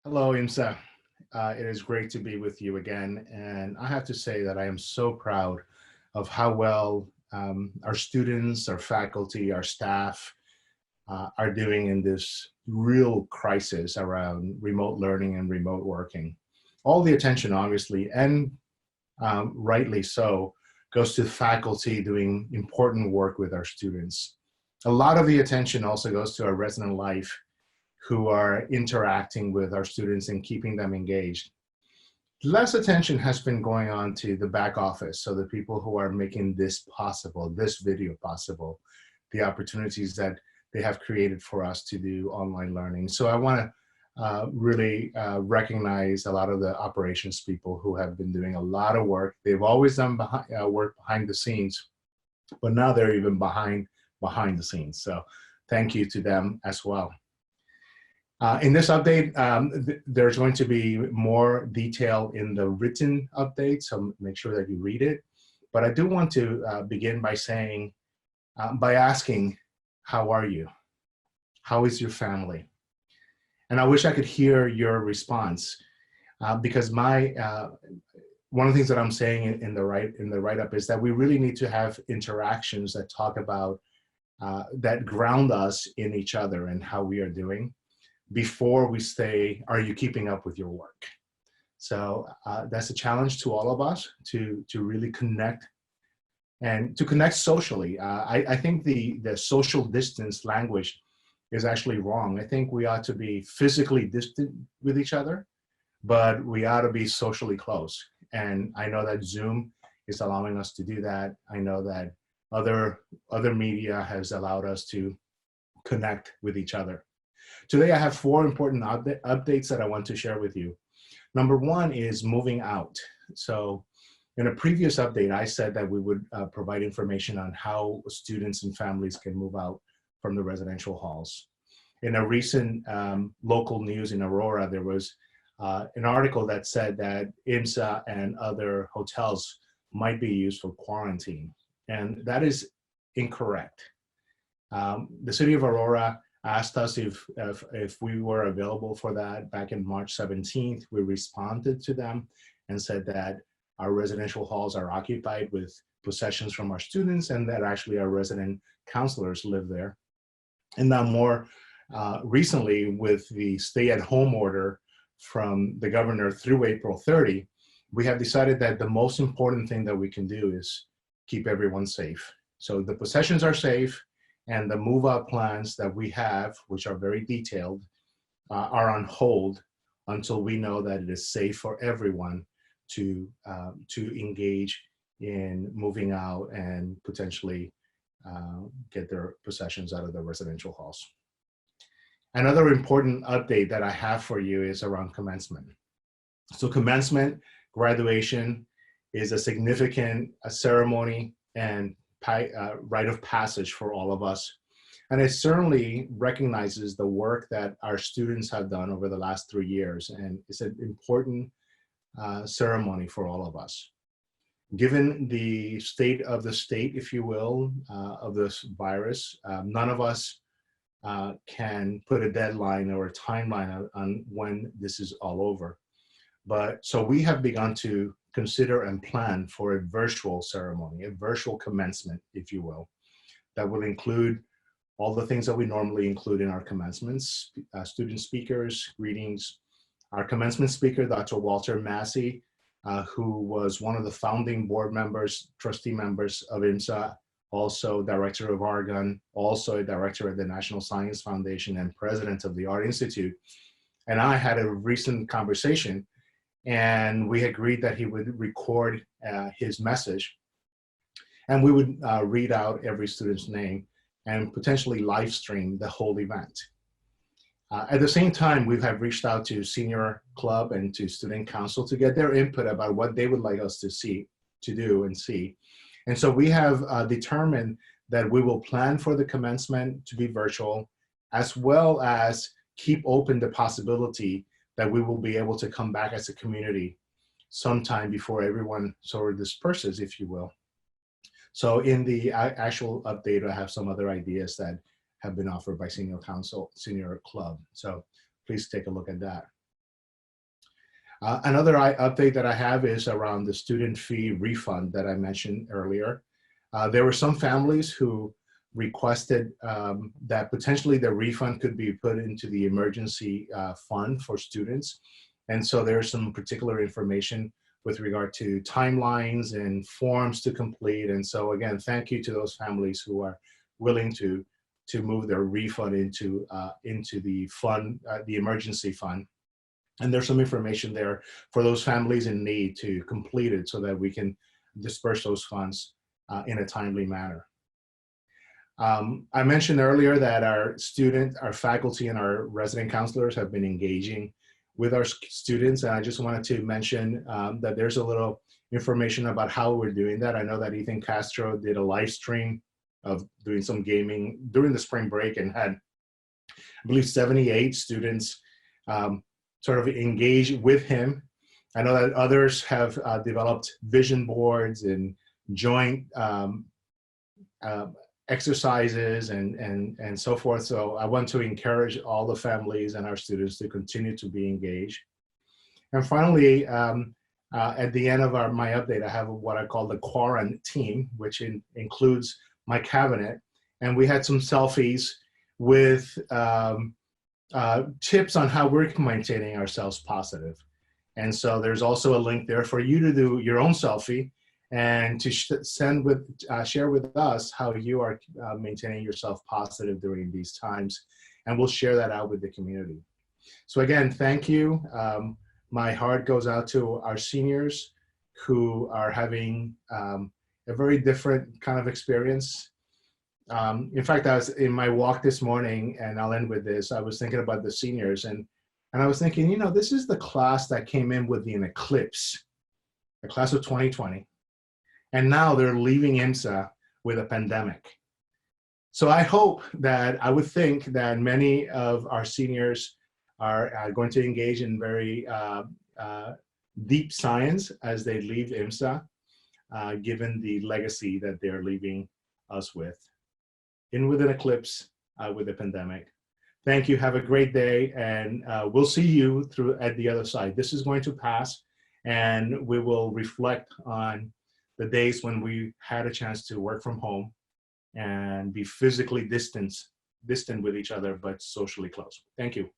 Hello, IMSA. It is great to be with you again. And I have to say that I am so proud of how well our students, our faculty, our staff are doing in this real crisis around remote learning and remote working. All the attention, obviously, and rightly so, goes to faculty doing important work with our students. A lot of the attention also goes to our resident life who are interacting with our students and keeping them engaged. Less attention has been going on to the back office, so the people who are making this possible, this video possible, the opportunities that they have created for us to do online learning. So I want to really recognize a lot of the operations people who have been doing a lot of work. They've always done work behind the scenes, but now they're even behind the scenes. So thank you to them as well. In this update, there's going to be more detail in the written update, so make sure that you read it. But I do want to begin by saying, by asking, how are you? How is your family? And I wish I could hear your response, because one of the things that I'm saying in the write-up is that we really need to have interactions that talk about, that ground us in each other and how we are doing, before we say, are you keeping up with your work? So that's a challenge to all of us to really connect and to connect socially. I think the social distance language is actually wrong. I think we ought to be physically distant with each other, but we ought to be socially close. And I know that Zoom is allowing us to do that. I know that other media has allowed us to connect with each other. Today, I have 4 important updates that I want to share with you. Number 1 is moving out. So in a previous update, I said that we would provide information on how students and families can move out from the residential halls. In a recent local news in Aurora, there was an article that said that IMSA and other hotels might be used for quarantine. And that is incorrect. The city of Aurora asked us if we were available for that back in March 17th. We responded to them and said that our residential halls are occupied with possessions from our students and that actually our resident counselors live there. And now more recently, with the stay-at-home order from the governor through April 30, we have decided that the most important thing that we can do is keep everyone safe. So the possessions are safe, and the move-out plans that we have, which are very detailed, are on hold until we know that it is safe for everyone to engage in moving out and potentially get their possessions out of the residential halls. Another important update that I have for you is around commencement. So commencement, graduation, is a significant ceremony and rite of passage for all of us. And it certainly recognizes the work that our students have done over the last 3 years. And it's an important ceremony for all of us. Given the state of the state, if you will, of this virus, none of us can put a deadline or a timeline on when this is all over. But so we have begun to consider and plan for a virtual ceremony, a virtual commencement, if you will, that will include all the things that we normally include in our commencements, student speakers, greetings. Our commencement speaker, Dr. Walter Massey, who was one of the founding board members, trustee members of IMSA, also director of Argonne, also a director at the National Science Foundation and president of the Art Institute. And I had a recent conversation, and we agreed that he would record his message, and we would read out every student's name and potentially live stream the whole event. At the same time, we have reached out to Senior Club and to Student Council to get their input about what they would like us to do and see. And so we have determined that we will plan for the commencement to be virtual, as well as keep open the possibility that we will be able to come back as a community sometime before everyone sort of disperses, if you will. So in the actual update, I have some other ideas that have been offered by Senior Council, Senior Club. So please take a look at that. Another update that I have is around the student fee refund that I mentioned earlier. There were some families who requested that potentially the refund could be put into the emergency fund for students. And so there's some particular information with regard to timelines and forms to complete. And so again, thank you to those families who are willing to move their refund into the fund, the emergency fund. And there's some information there for those families in need to complete it so that we can disperse those funds in a timely manner. I mentioned earlier that our faculty, and our resident counselors have been engaging with our students. And I just wanted to mention that there's a little information about how we're doing that. I know that Ethan Castro did a live stream of doing some gaming during the spring break and had, I believe, 78 students sort of engage with him. I know that others have developed vision boards and joint exercises and so forth. So I want to encourage all the families and our students to continue to be engaged. And finally, at the end of my update, I have what I call the quarantine, which includes my cabinet. And we had some selfies with tips on how we're maintaining ourselves positive. And so there's also a link there for you to do your own selfie and to share with us how you are maintaining yourself positive during these times. And we'll share that out with the community. So again, thank you. My heart goes out to our seniors who are having a very different kind of experience. In fact, I was in my walk this morning, and I'll end with this. I was thinking about the seniors, and I was thinking, you know, this is the class that came in with an eclipse, the class of 2020. And now they're leaving IMSA with a pandemic. So I would think that many of our seniors are going to engage in very deep science as they leave IMSA, given the legacy that they're leaving us with. In with an eclipse, with the pandemic. Thank you, have a great day, and we'll see you at the other side. This is going to pass, and we will reflect on the days when we had a chance to work from home and be physically distant with each other, but socially close. Thank you.